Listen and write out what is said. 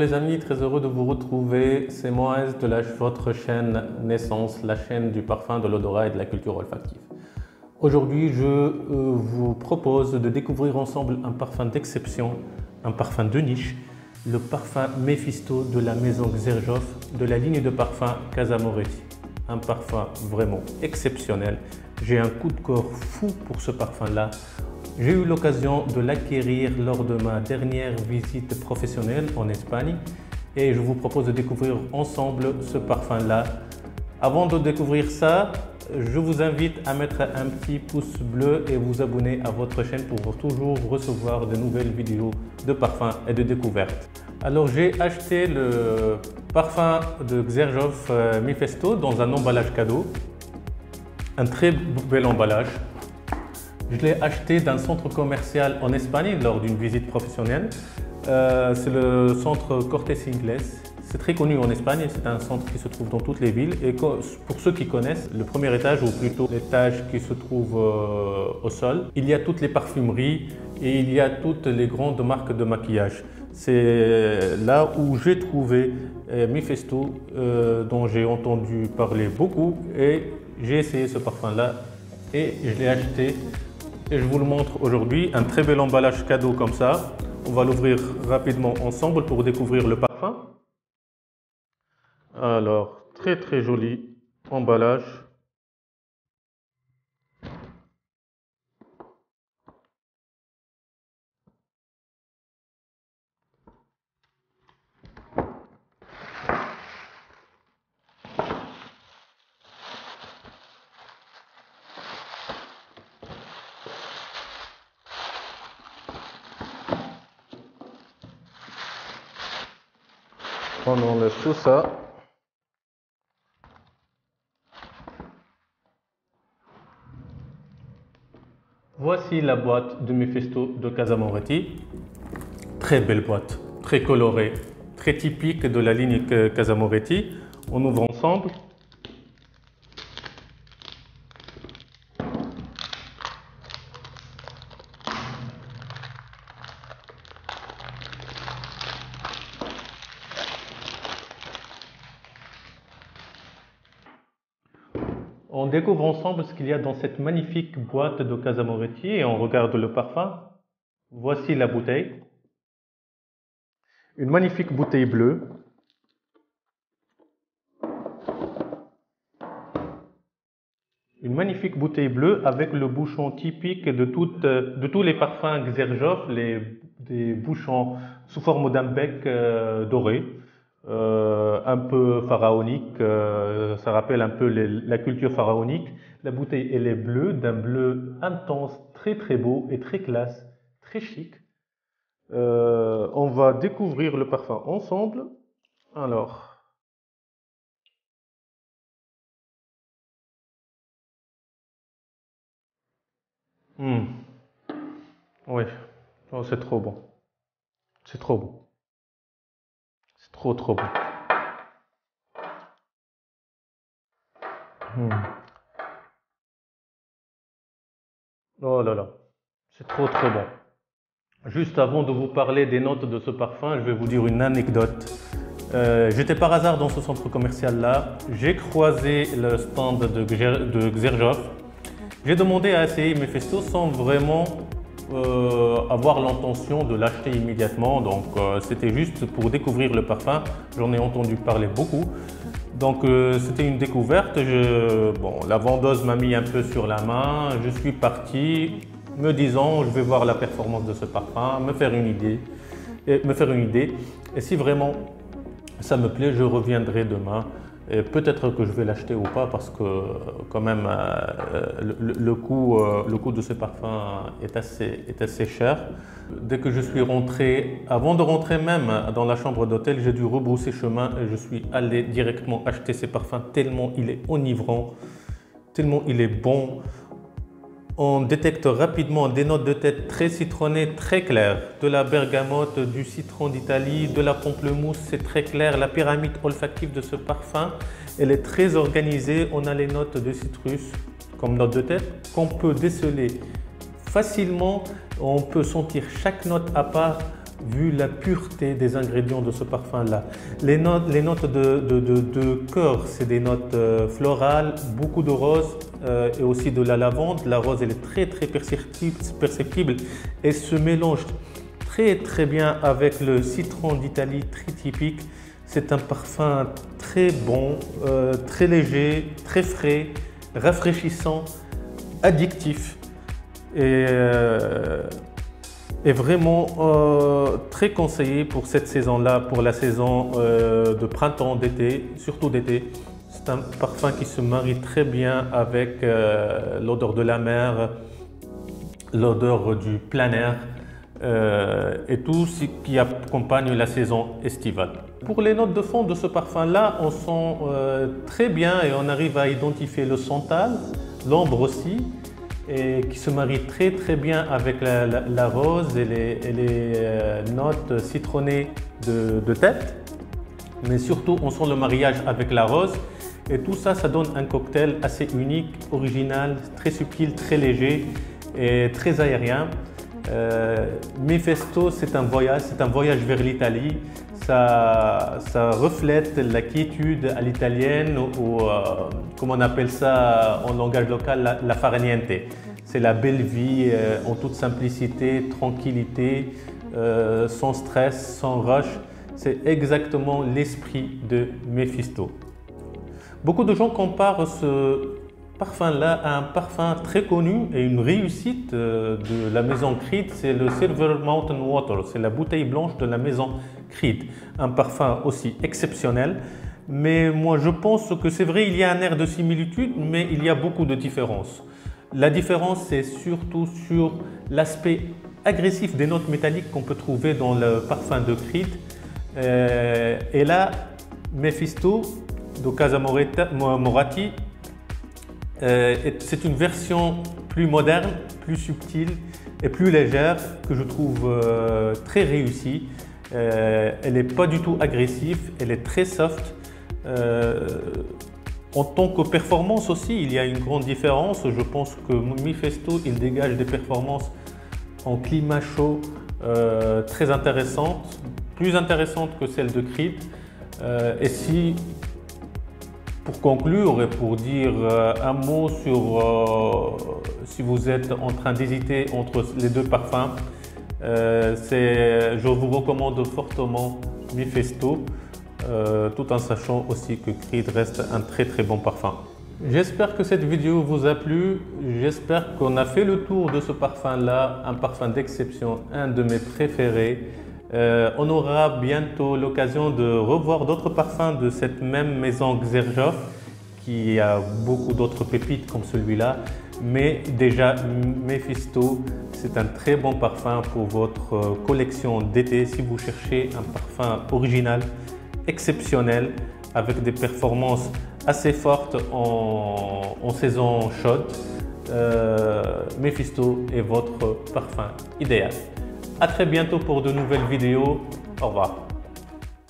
les amis, très heureux de vous retrouver. C'est Moaz de votre chaîne Naissance, la chaîne du parfum, de l'odorat et de la culture olfactive. Aujourd'hui, je vous propose de découvrir ensemble un parfum d'exception, un parfum de niche, le parfum Mephisto de la maison Xerjoff de la ligne de parfum Casa Moretti. Un parfum vraiment exceptionnel. J'ai un coup de cœur fou pour ce parfum-là. J'ai eu l'occasion de l'acquérir lors de ma dernière visite professionnelle en Espagne et je vous propose de découvrir ensemble ce parfum-là. Avant de découvrir ça, je vous invite à mettre un petit pouce bleu et vous abonner à votre chaîne pour toujours recevoir de nouvelles vidéos de parfums et de découvertes. Alors j'ai acheté le parfum de Xerjoff Mephisto dans un emballage cadeau, un très bel emballage. Je l'ai acheté d'un centre commercial en Espagne lors d'une visite professionnelle. C'est le centre Cortes Ingles. C'est très connu en Espagne, c'est un centre qui se trouve dans toutes les villes. Et pour ceux qui connaissent, le premier étage, ou plutôt l'étage qui se trouve au sol, il y a toutes les parfumeries et il y a toutes les grandes marques de maquillage. C'est là où j'ai trouvé Mephisto, dont j'ai entendu parler beaucoup, et j'ai essayé ce parfum-là et je l'ai acheté. Et je vous le montre aujourd'hui, un très bel emballage cadeau comme ça. On va l'ouvrir rapidement ensemble pour découvrir le parfum. Alors, très joli emballage. On enlève tout ça. Voici la boîte de Mephisto de Casa Moretti. Très belle boîte, très colorée, très typique de la ligne Casa Moretti. On ouvre ensemble. On découvre ensemble ce qu'il y a dans cette magnifique boîte de Casa Moretti et on regarde le parfum. Voici la bouteille. Une magnifique bouteille bleue. Une magnifique bouteille bleue avec le bouchon typique de tous les parfums Xerjoff, des bouchons sous forme d'un bec doré. Un peu pharaonique, ça rappelle un peu la culture pharaonique. La bouteille elle est bleue, d'un bleu intense, très beau et très classe, très chic. On va découvrir le parfum ensemble. Alors, oui, oh, c'est trop bon, c'est trop bon, c'est trop bon. Oh là là, c'est trop bon. Juste avant de vous parler des notes de ce parfum, je vais vous dire une anecdote. J'étais par hasard dans ce centre commercial-là. J'ai croisé le stand de Xerjoff. J'ai demandé à essayer Mephisto sans vraiment avoir l'intention de l'acheter immédiatement. Donc c'était juste pour découvrir le parfum. J'en ai entendu parler beaucoup. Donc c'était une découverte. Bon, la vendeuse m'a mis un peu sur la main. Je suis parti me disant je vais voir la performance de ce parfum, me faire une idée. Et si vraiment ça me plaît, je reviendrai demain. Peut-être que je vais l'acheter ou pas parce que quand même le coût de ce parfum est assez cher. Dès que je suis rentré, avant de rentrer même dans la chambre d'hôtel, j'ai dû rebrousser chemin et je suis allé directement acheter ces parfums tellement il est enivrant, tellement il est bon. On détecte rapidement des notes de tête très citronnées, très claires. De la bergamote, du citron d'Italie, de la pamplemousse, c'est très clair. La pyramide olfactive de ce parfum, elle est très organisée. On a les notes de citrus comme notes de tête qu'on peut déceler facilement. On peut sentir chaque note à part. vu la pureté des ingrédients de ce parfum-là. Les notes de cœur, c'est des notes florales, beaucoup de rose et aussi de la lavande. La rose, elle est très perceptible et se mélange très bien avec le citron d'Italie, très typique. C'est un parfum très bon, très léger, très frais, rafraîchissant, addictif et vraiment très conseillé pour cette saison-là, pour la saison de printemps, d'été, surtout d'été. C'est un parfum qui se marie très bien avec l'odeur de la mer, l'odeur du plein air et tout ce qui accompagne la saison estivale. Pour les notes de fond de ce parfum-là, on sent très bien et on arrive à identifier le santal, l'ambre aussi, et qui se marie très bien avec la rose et les notes citronnées de tête. Mais surtout, on sent le mariage avec la rose. Et tout ça, ça donne un cocktail assez unique, original, très subtil, très léger et très aérien. Mephisto, c'est un voyage vers l'Italie. Ça reflète la quiétude à l'italienne ou comme on appelle ça en langage local, la farniente. C'est la belle vie en toute simplicité, tranquillité, sans stress, sans rush. C'est exactement l'esprit de Mephisto. Beaucoup de gens comparent ce parfum-là à un parfum très connu et une réussite de la maison Creed, c'est le Silver Mountain Water, c'est la bouteille blanche de la maison Creed. Un parfum aussi exceptionnel, mais moi je pense que c'est vrai, il y a un air de similitude, mais il y a beaucoup de différences. La différence, c'est surtout sur l'aspect agressif des notes métalliques qu'on peut trouver dans le parfum de Creed. Et là, Mephisto de Casa Moratti, c'est une version plus moderne, plus subtile et plus légère que je trouve très réussie. Elle n'est pas du tout agressive, elle est très soft. En tant que performance aussi, il y a une grande différence. Je pense que Mephisto, il dégage des performances en climat chaud très intéressantes, plus intéressantes que celles de Creed. Et pour conclure et pour dire un mot sur si vous êtes en train d'hésiter entre les deux parfums, je vous recommande fortement Mephisto, tout en sachant aussi que Creed reste un très bon parfum. J'espère que cette vidéo vous a plu, j'espère qu'on a fait le tour de ce parfum-là, un parfum d'exception, un de mes préférés. On aura bientôt l'occasion de revoir d'autres parfums de cette même maison Xerjoff, qui a beaucoup d'autres pépites comme celui-là. Mais déjà, Mephisto, c'est un très bon parfum pour votre collection d'été si vous cherchez un parfum original, exceptionnel, avec des performances assez fortes en saison chaude. Mephisto est votre parfum idéal. À très bientôt pour de nouvelles vidéos. Au revoir.